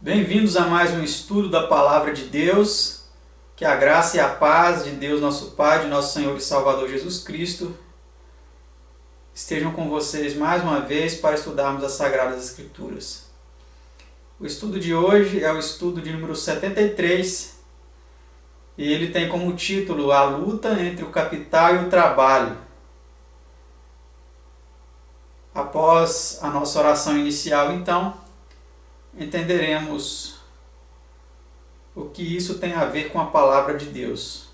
Bem-vindos a mais um estudo da Palavra de Deus. Que a graça e a paz de Deus, nosso Pai, de nosso Senhor e Salvador Jesus Cristo, estejam com vocês mais uma vez para estudarmos as Sagradas Escrituras. O estudo de hoje é o estudo de número 73 e ele tem como título A Luta entre o Capital e o Trabalho. Após a nossa oração inicial, então, entenderemos o que isso tem a ver com a Palavra de Deus.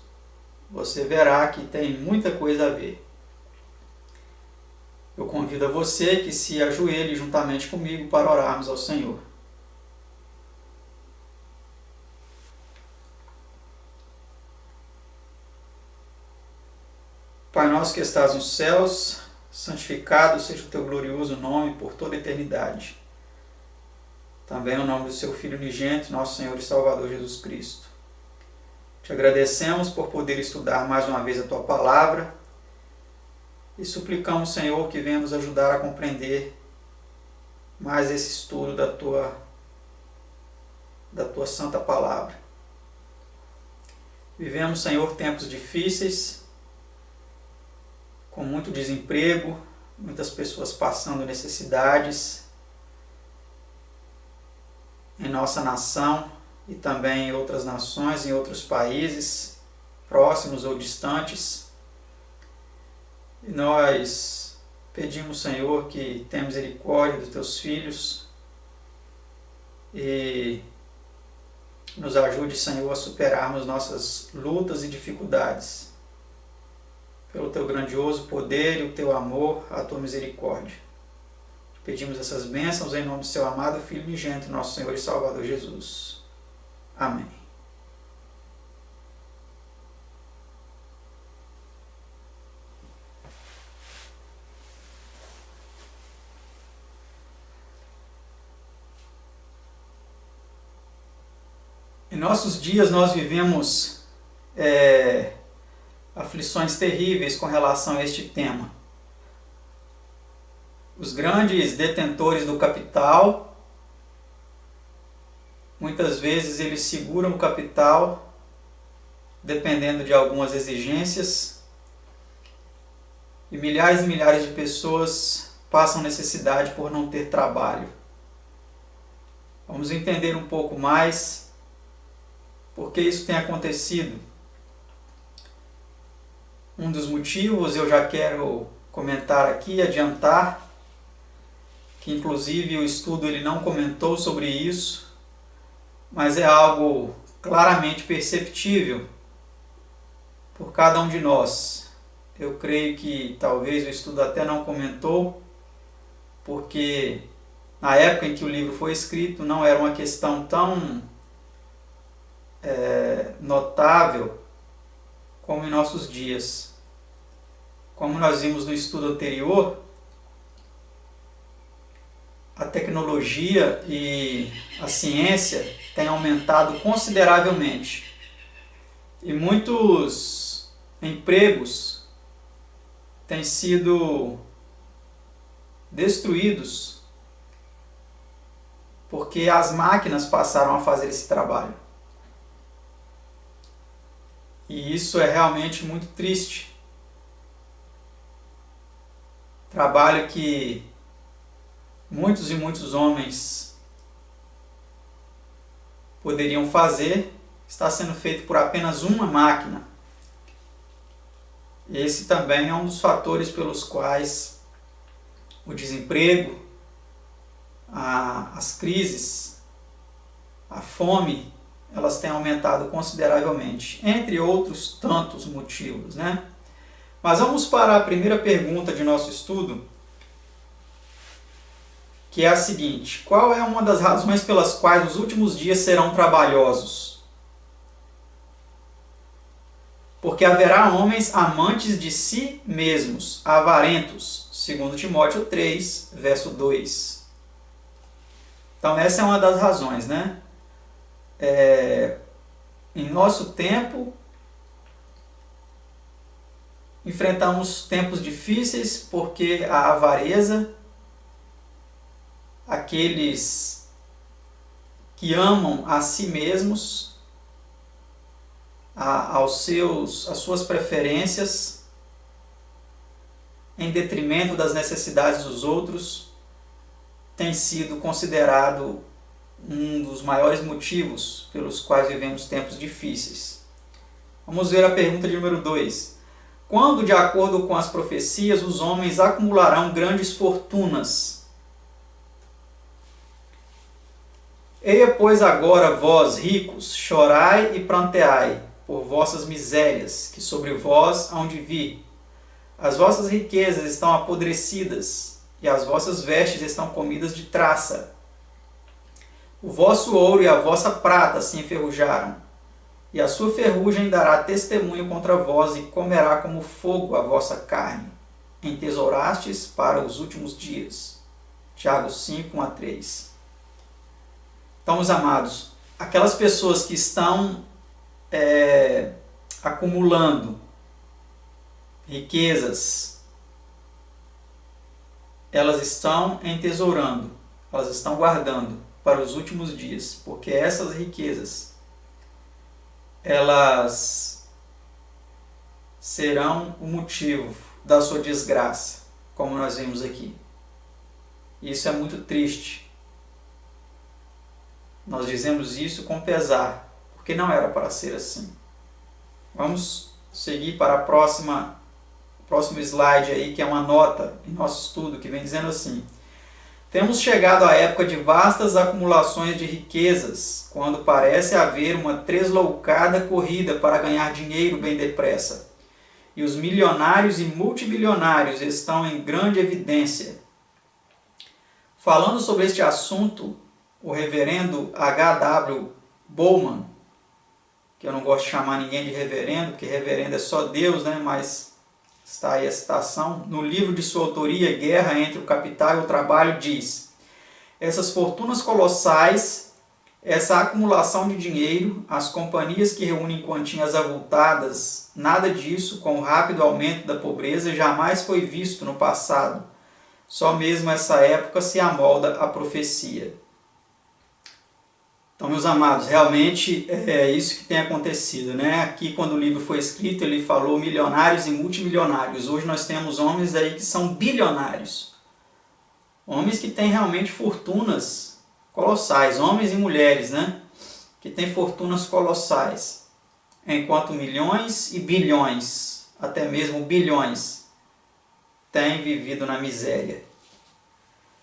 Você verá que tem muita coisa a ver. Eu convido a você que se ajoelhe juntamente comigo para orarmos ao Senhor. Pai nosso que estás nos céus, santificado seja o teu glorioso nome por toda a eternidade. Também o nome do seu Filho unigênito, nosso Senhor e Salvador Jesus Cristo. Te agradecemos por poder estudar mais uma vez a Tua Palavra e suplicamos, Senhor, que venha nos ajudar a compreender mais esse estudo da Tua Santa Palavra. Vivemos, Senhor, tempos difíceis, com muito desemprego, muitas pessoas passando necessidades em nossa nação e também em outras nações, em outros países, próximos ou distantes. E nós pedimos, Senhor, que tenha misericórdia dos teus filhos e nos ajude, Senhor, a superarmos nossas lutas e dificuldades pelo teu grandioso poder e o teu amor, a tua misericórdia. Pedimos essas bênçãos em nome do seu amado Filho unigênito, nosso Senhor e Salvador Jesus. Amém. Em nossos dias nós vivemos aflições terríveis com relação a este tema. Os grandes detentores do capital, muitas vezes eles seguram o capital dependendo de algumas exigências e milhares de pessoas passam necessidade por não ter trabalho. Vamos entender um pouco mais por que isso tem acontecido. Um dos motivos eu já quero comentar aqui, adiantar, que inclusive o estudo ele não comentou sobre isso, mas é algo claramente perceptível por cada um de nós. Eu creio que talvez o estudo até não comentou, porque na época em que o livro foi escrito não era uma questão tão notável como em nossos dias. Como nós vimos no estudo anterior, a tecnologia e a ciência têm aumentado consideravelmente e muitos empregos têm sido destruídos porque as máquinas passaram a fazer esse trabalho. E isso é realmente muito triste. Trabalho que muitos e muitos homens poderiam fazer, está sendo feito por apenas uma máquina. Esse também é um dos fatores pelos quais o desemprego, as crises, a fome, elas têm aumentado consideravelmente, entre outros tantos motivos, né? Mas vamos para a primeira pergunta de nosso estudo, que é a seguinte: qual é uma das razões pelas quais os últimos dias serão trabalhosos? Porque haverá homens amantes de si mesmos, avarentos, segundo Timóteo 3, verso 2. Então essa é uma das razões, né? Em nosso tempo, enfrentamos tempos difíceis porque a avareza, aqueles que amam a si mesmos, às suas preferências, em detrimento das necessidades dos outros, tem sido considerado um dos maiores motivos pelos quais vivemos tempos difíceis. Vamos ver a pergunta de número 2. Quando, de acordo com as profecias, os homens acumularão grandes fortunas? Eia, pois, agora vós, ricos, chorai e pranteai por vossas misérias, que sobre vós hão de vir. As vossas riquezas estão apodrecidas, e as vossas vestes estão comidas de traça. O vosso ouro e a vossa prata se enferrujaram, e a sua ferrugem dará testemunho contra vós, e comerá como fogo a vossa carne. Entesourastes para os últimos dias. Tiago 5, 1-3. Então, meus amados, aquelas pessoas que estão acumulando riquezas, elas estão entesourando, elas estão guardando para os últimos dias, porque essas riquezas, elas serão o motivo da sua desgraça, como nós vimos aqui. Isso é muito triste. Nós dizemos isso com pesar, porque não era para ser assim. Vamos seguir para o próximo slide aí, que é uma nota em nosso estudo, que vem dizendo assim: temos chegado à época de vastas acumulações de riquezas, quando parece haver uma tresloucada corrida para ganhar dinheiro bem depressa. E os milionários e multimilionários estão em grande evidência. Falando sobre este assunto, o reverendo H.W. Bowman, que eu não gosto de chamar ninguém de reverendo, porque reverendo é só Deus, né? Mas está aí a citação, no livro de sua autoria, Guerra entre o Capital e o Trabalho, diz: essas fortunas colossais, essa acumulação de dinheiro, as companhias que reúnem quantias avultadas, nada disso, com o rápido aumento da pobreza, jamais foi visto no passado. Só mesmo essa época se amolda a profecia. Então, meus amados, realmente é isso que tem acontecido, né? Aqui, quando o livro foi escrito, ele falou milionários e multimilionários. Hoje nós temos homens aí que são bilionários. Homens que têm realmente fortunas colossais, homens e mulheres, né? Que têm fortunas colossais. Enquanto milhões e bilhões, até mesmo bilhões, têm vivido na miséria.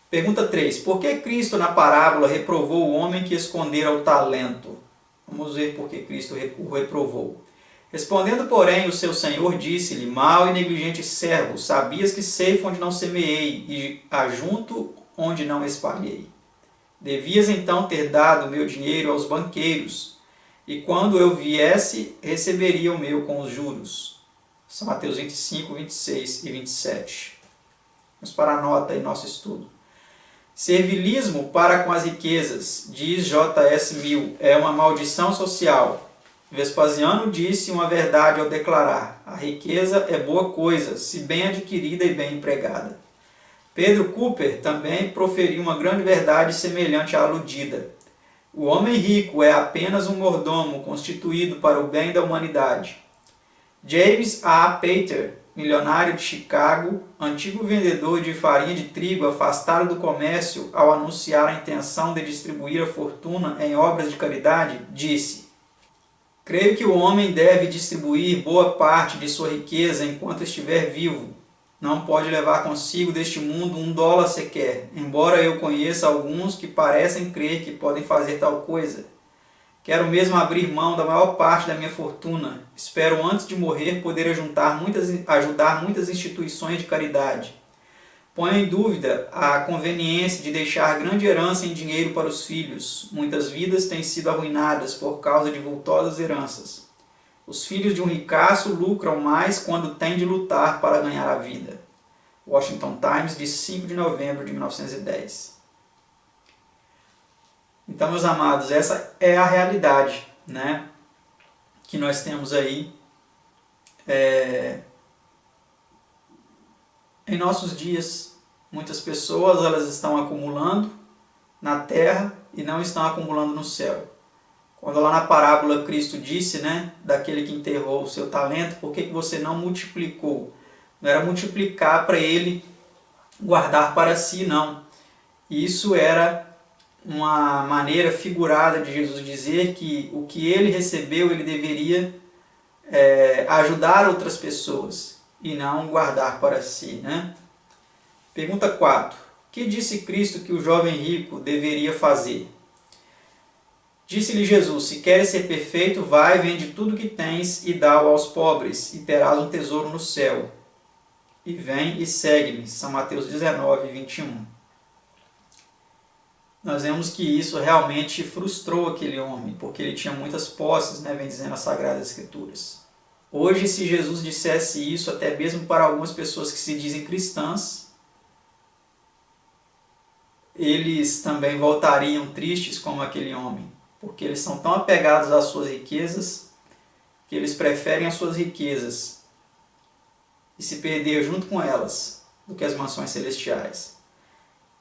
Pergunta 3. Por que Cristo na parábola reprovou o homem que escondera o talento? Vamos ver por que Cristo o reprovou. Respondendo, porém, o seu senhor disse-lhe: mau e negligente servo, sabias que ceifo onde não semeei e ajunto onde não espalhei. Devias então ter dado o meu dinheiro aos banqueiros, e quando eu viesse, receberia o meu com os juros. São Mateus 25, 26 e 27. Vamos para a nota em nosso estudo. Servilismo para com as riquezas, diz J.S. Mill, é uma maldição social. Vespasiano disse uma verdade ao declarar: a riqueza é boa coisa, se bem adquirida e bem empregada. Pedro Cooper também proferiu uma grande verdade semelhante à aludida. O homem rico é apenas um mordomo constituído para o bem da humanidade. James A. Pater, milionário de Chicago, antigo vendedor de farinha de trigo afastado do comércio ao anunciar a intenção de distribuir a fortuna em obras de caridade, disse: creio que o homem deve distribuir boa parte de sua riqueza enquanto estiver vivo. Não pode levar consigo deste mundo $1 sequer, embora eu conheça alguns que parecem crer que podem fazer tal coisa. Quero mesmo abrir mão da maior parte da minha fortuna. Espero, antes de morrer, poder ajudar muitas instituições de caridade. Ponho em dúvida a conveniência de deixar grande herança em dinheiro para os filhos. Muitas vidas têm sido arruinadas por causa de vultosas heranças. Os filhos de um ricaço lucram mais quando têm de lutar para ganhar a vida. Washington Times, de 5 de novembro de 1910. Então, meus amados, essa é a realidade, né, que nós temos aí em nossos dias. Muitas pessoas elas estão acumulando na terra e não estão acumulando no céu. Quando lá na parábola Cristo disse, né, daquele que enterrou o seu talento, por que você não multiplicou? Não era multiplicar para ele guardar para si, não. Isso era uma maneira figurada de Jesus dizer que o que ele recebeu, ele deveria ajudar outras pessoas e não guardar para si, né? Pergunta 4. Que disse Cristo que o jovem rico deveria fazer? Disse-lhe Jesus: se queres ser perfeito, vai, vende tudo que tens e dá-o aos pobres, e terás um tesouro no céu. E vem e segue-me. São Mateus 19, 21. Nós vemos que isso realmente frustrou aquele homem, porque ele tinha muitas posses, né, vem dizendo as Sagradas Escrituras. Hoje, se Jesus dissesse isso, até mesmo para algumas pessoas que se dizem cristãs, eles também voltariam tristes como aquele homem, porque eles são tão apegados às suas riquezas, que eles preferem as suas riquezas e se perder junto com elas, do que as mansões celestiais.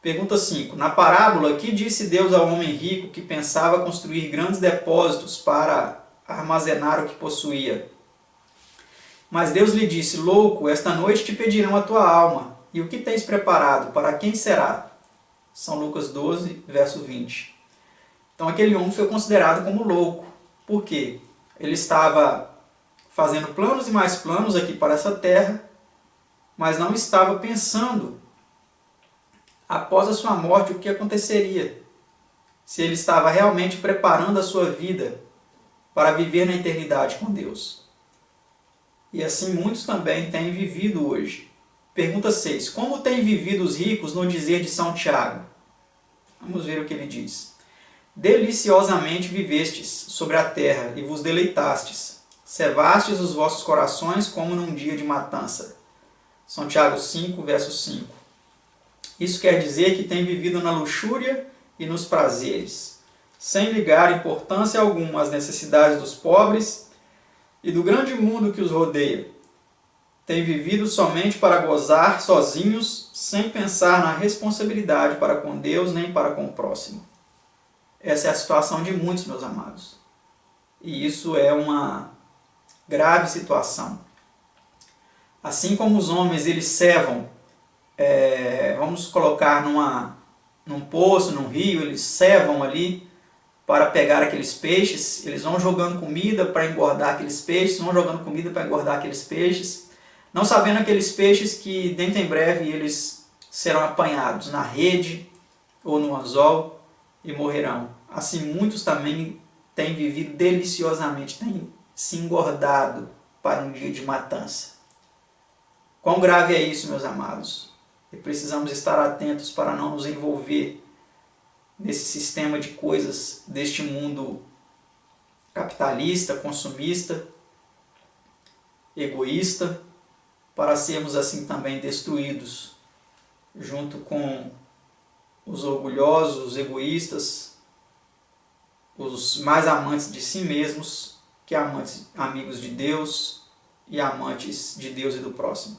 Pergunta 5. Na parábola, que disse Deus ao homem rico que pensava construir grandes depósitos para armazenar o que possuía? Mas Deus lhe disse: louco, esta noite te pedirão a tua alma, e o que tens preparado, para quem será? São Lucas 12, verso 20. Então aquele homem foi considerado como louco. Por quê? Ele estava fazendo planos e mais planos aqui para essa terra, mas não estava pensando após a sua morte o que aconteceria. Se ele estava realmente preparando a sua vida para viver na eternidade com Deus. E assim muitos também têm vivido hoje. Pergunta 6. Como têm vivido os ricos no dizer de São Tiago? Vamos ver o que ele diz. Deliciosamente vivestes sobre a terra e vos deleitastes. Cevastes os vossos corações como num dia de matança. São Tiago 5, verso 5. Isso quer dizer que tem vivido na luxúria e nos prazeres, sem ligar importância alguma às necessidades dos pobres e do grande mundo que os rodeia. Tem vivido somente para gozar sozinhos, sem pensar na responsabilidade para com Deus nem para com o próximo. Essa é a situação de muitos, meus amados. E isso é uma grave situação. Assim como os homens, eles cevam, vamos colocar num poço, num rio, eles cevam ali para pegar aqueles peixes, eles vão jogando comida para engordar aqueles peixes, não sabendo aqueles peixes que dentro em breve eles serão apanhados na rede ou no anzol e morrerão. Assim muitos também têm vivido deliciosamente, têm se engordado para um dia de matança. Quão grave é isso, meus amados? E precisamos estar atentos para não nos envolver nesse sistema de coisas deste mundo capitalista, consumista, egoísta, para sermos assim também destruídos, junto com os orgulhosos, os egoístas, os mais amantes de si mesmos, que amigos de Deus e amantes de Deus e do próximo.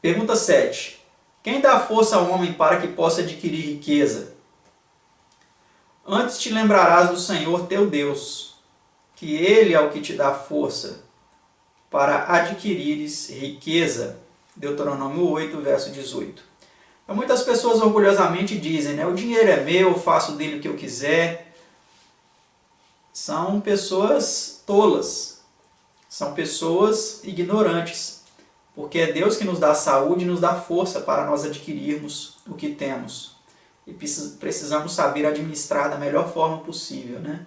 Pergunta 7. Quem dá força ao homem para que possa adquirir riqueza? Antes te lembrarás do Senhor teu Deus, que Ele é o que te dá força para adquirires riqueza. Deuteronômio 8, verso 18. Então, muitas pessoas orgulhosamente dizem, né, o dinheiro é meu, eu faço dele o que eu quiser. São pessoas tolas, são pessoas ignorantes, porque é Deus que nos dá saúde e nos dá força para nós adquirirmos o que temos. E precisamos saber administrar da melhor forma possível, né?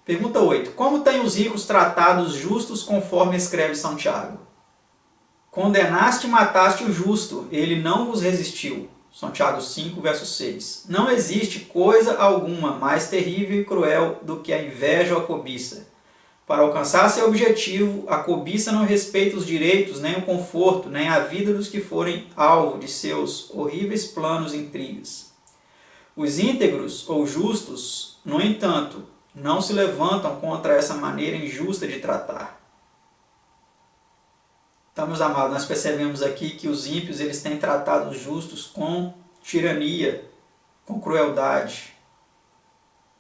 Pergunta 8. Como têm os ricos tratado os justos conforme escreve São Tiago? Condenaste e mataste o justo, ele não vos resistiu. São Tiago 5, verso 6. Não existe coisa alguma mais terrível e cruel do que a inveja ou a cobiça. Para alcançar seu objetivo, a cobiça não respeita os direitos, nem o conforto, nem a vida dos que forem alvo de seus horríveis planos e intrigas. Os íntegros ou justos, no entanto, não se levantam contra essa maneira injusta de tratar. Então, meus amados, nós percebemos aqui que os ímpios eles têm tratado os justos com tirania, com crueldade.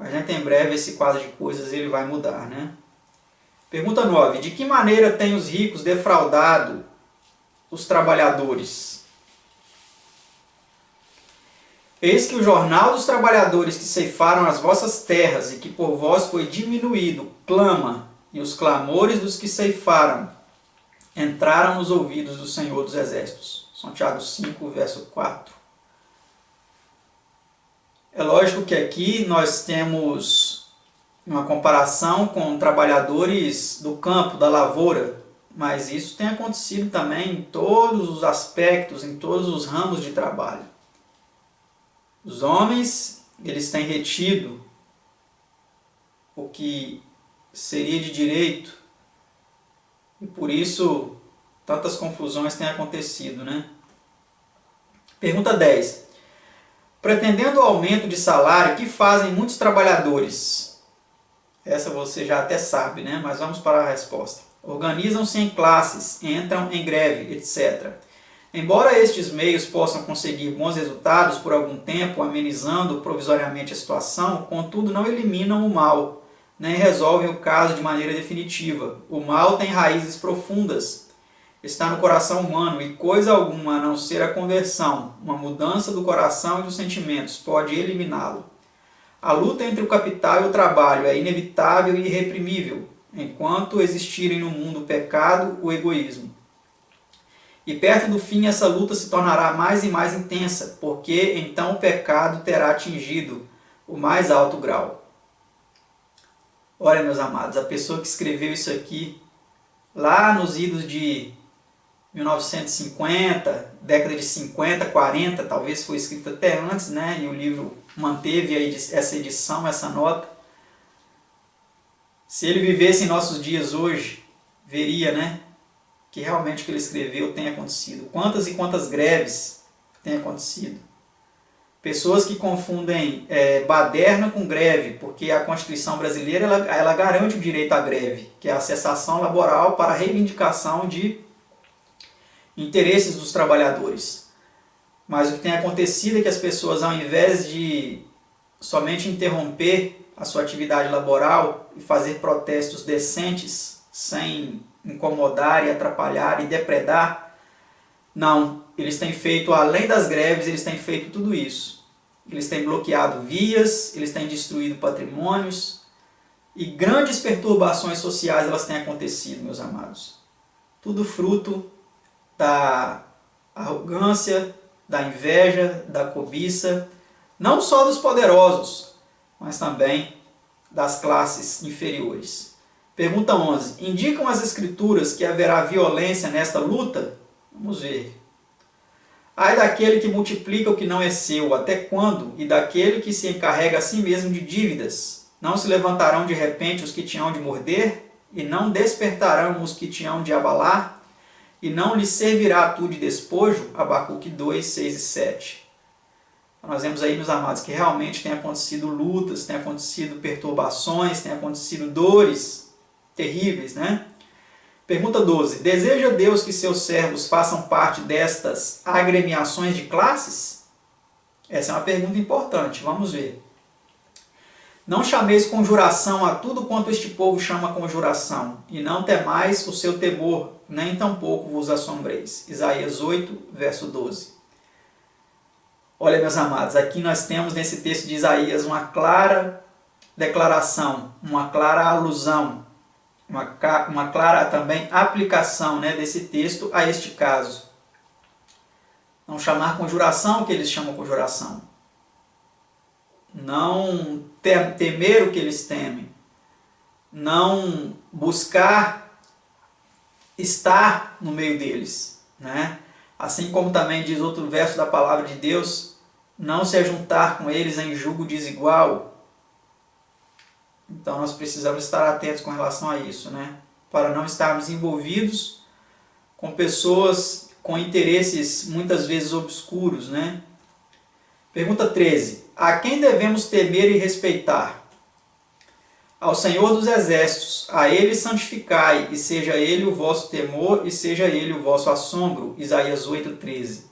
Mas em breve esse quadro de coisas ele vai mudar, né? Pergunta 9. De que maneira têm os ricos defraudado os trabalhadores? Eis que o jornal dos trabalhadores que ceifaram as vossas terras e que por vós foi diminuído, clama, e os clamores dos que ceifaram entraram nos ouvidos do Senhor dos Exércitos. São Tiago 5, verso 4. É lógico que aqui nós temos uma comparação com trabalhadores do campo, da lavoura, mas isso tem acontecido também em todos os aspectos, em todos os ramos de trabalho. Os homens, eles têm retido o que seria de direito e por isso tantas confusões têm acontecido, né? Pergunta 10. Pretendendo o aumento de salário, que fazem muitos trabalhadores? Essa você já até sabe, né? Mas vamos para a resposta. Organizam-se em classes, entram em greve, etc. Embora estes meios possam conseguir bons resultados por algum tempo, amenizando provisoriamente a situação, contudo não eliminam o mal, nem resolvem o caso de maneira definitiva. O mal tem raízes profundas, está no coração humano e coisa alguma a não ser a conversão, uma mudança do coração e dos sentimentos, pode eliminá-lo. A luta entre o capital e o trabalho é inevitável e irreprimível, enquanto existirem no mundo o pecado, o egoísmo. E perto do fim essa luta se tornará mais e mais intensa, porque então o pecado terá atingido o mais alto grau. Olha, meus amados, a pessoa que escreveu isso aqui, lá nos idos de 1950, década de 50, 40, talvez foi escrito até antes, né? E o livro manteve aí essa edição, essa nota. Se ele vivesse em nossos dias hoje, veria, né? Que realmente o que ele escreveu tem acontecido. Quantas e quantas greves têm acontecido. Pessoas que confundem baderna com greve, porque a Constituição brasileira ela garante o direito à greve, que é a cessação laboral para a reivindicação de interesses dos trabalhadores. Mas o que tem acontecido é que as pessoas, ao invés de somente interromper a sua atividade laboral e fazer protestos decentes, sem incomodar e atrapalhar e depredar, não, eles têm feito, além das greves, eles têm feito tudo isso. Eles têm bloqueado vias, eles têm destruído patrimônios e grandes perturbações sociais elas têm acontecido, meus amados. Tudo fruto da arrogância, da inveja, da cobiça, não só dos poderosos, mas também das classes inferiores. Pergunta 11. Indicam as Escrituras que haverá violência nesta luta? Vamos ver. Ai daquele que multiplica o que não é seu, até quando? E daquele que se encarrega a si mesmo de dívidas? Não se levantarão de repente os que te hão de morder? E não despertarão os que te hão de abalar? E não lhes servirá a tu de despojo? Abacuque 2, 6 e 7. Nós vemos aí, meus amados, que realmente tem acontecido lutas, tem acontecido perturbações, tem acontecido dores terríveis, né? Pergunta 12. Deseja Deus que seus servos façam parte destas agremiações de classes? Essa é uma pergunta importante, vamos ver. Não chameis conjuração a tudo quanto este povo chama conjuração, e não temais o seu temor, nem tampouco vos assombreis. Isaías 8, verso 12. Olha, meus amados, aqui nós temos nesse texto de Isaías uma clara declaração, uma clara alusão, uma clara também aplicação, né, desse texto a este caso. Não chamar conjuração o que eles chamam conjuração. Não temer o que eles temem. Não buscar estar no meio deles, né? Assim como também diz outro verso da palavra de Deus, não se ajuntar com eles em julgo desigual. Então nós precisamos estar atentos com relação a isso, né? Para não estarmos envolvidos com pessoas com interesses muitas vezes obscuros, né? Pergunta 13. A quem devemos temer e respeitar? Ao Senhor dos Exércitos, a Ele santificai, e seja Ele o vosso temor, e seja Ele o vosso assombro. Isaías 8:13.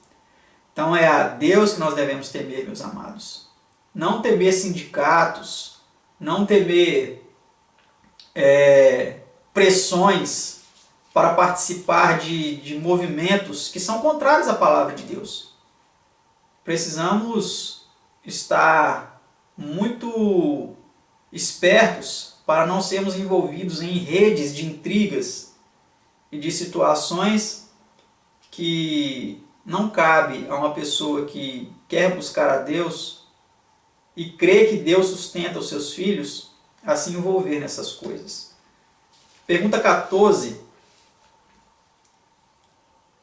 Então é a Deus que nós devemos temer, meus amados. Não temer sindicatos, não temer pressões para participar de movimentos que são contrários à palavra de Deus. Precisamos estar muito espertos para não sermos envolvidos em redes de intrigas e de situações que não cabe a uma pessoa que quer buscar a Deus e crê que Deus sustenta os seus filhos a se envolver nessas coisas. Pergunta 14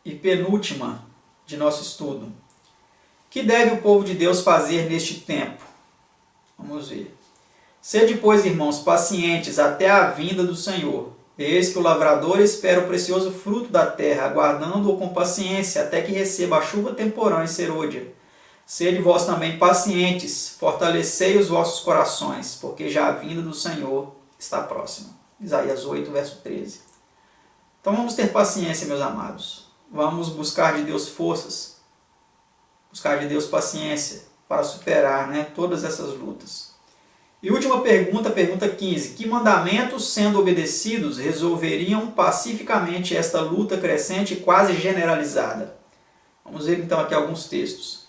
e penúltima de nosso estudo. Que deve o povo de Deus fazer neste tempo? Vamos ver. Sede, pois, irmãos, pacientes até a vinda do Senhor. Eis que o lavrador espera o precioso fruto da terra, aguardando-o com paciência, até que receba a chuva temporã e serôdia. Sede vós também pacientes, fortalecei os vossos corações, porque já a vinda do Senhor está próxima. Isaías 8, verso 13. Então vamos ter paciência, meus amados. Vamos buscar de Deus forças, buscar de Deus paciência para superar, todas essas lutas. E última pergunta, pergunta 15. Que mandamentos, sendo obedecidos, resolveriam pacificamente esta luta crescente e quase generalizada? Vamos ver então aqui alguns textos.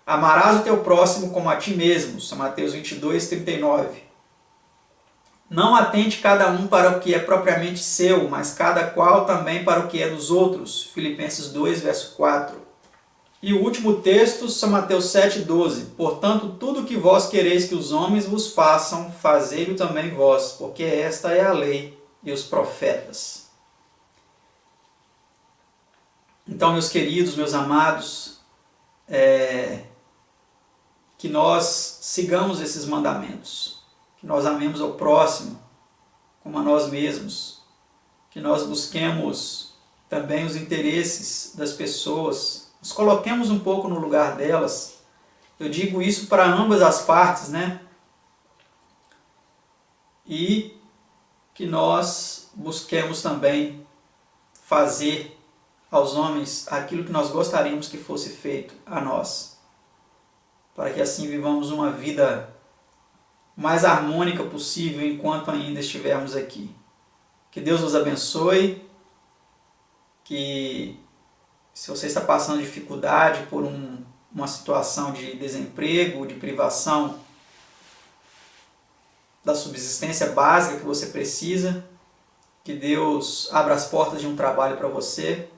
Amarás o teu próximo como a ti mesmo, São Mateus 22, 39. Não atente cada um para o que é propriamente seu, mas cada qual também para o que é dos outros, Filipenses 2, verso 4. E o último texto, São Mateus 7,12. Portanto, tudo que vós quereis que os homens vos façam, fazei-o também vós, porque esta é a lei e os profetas. Então, meus queridos, meus amados, que nós sigamos esses mandamentos, que nós amemos ao próximo como a nós mesmos, que nós busquemos também os interesses das pessoas, nos coloquemos um pouco no lugar delas. Eu digo isso para ambas as partes, E que nós busquemos também fazer aos homens aquilo que nós gostaríamos que fosse feito a nós, para que assim vivamos uma vida mais harmônica possível enquanto ainda estivermos aqui. Que Deus nos abençoe, que se você está passando dificuldade por uma situação de desemprego, de privação da subsistência básica que você precisa, que Deus abra as portas de um trabalho para você,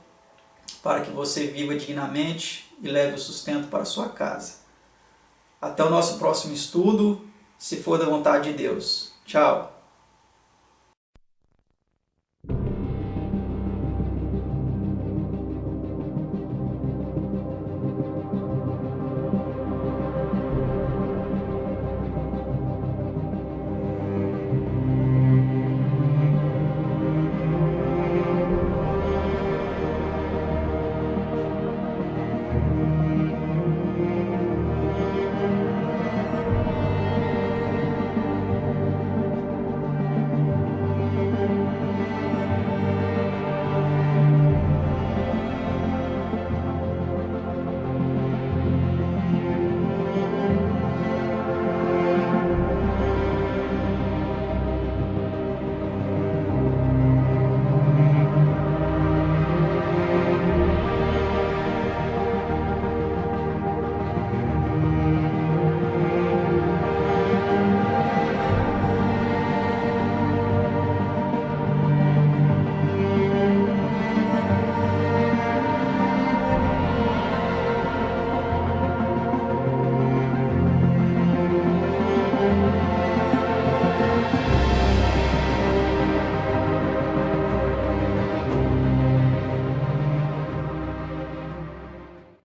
para que você viva dignamente e leve o sustento para a sua casa. Até o nosso próximo estudo, se for da vontade de Deus. Tchau!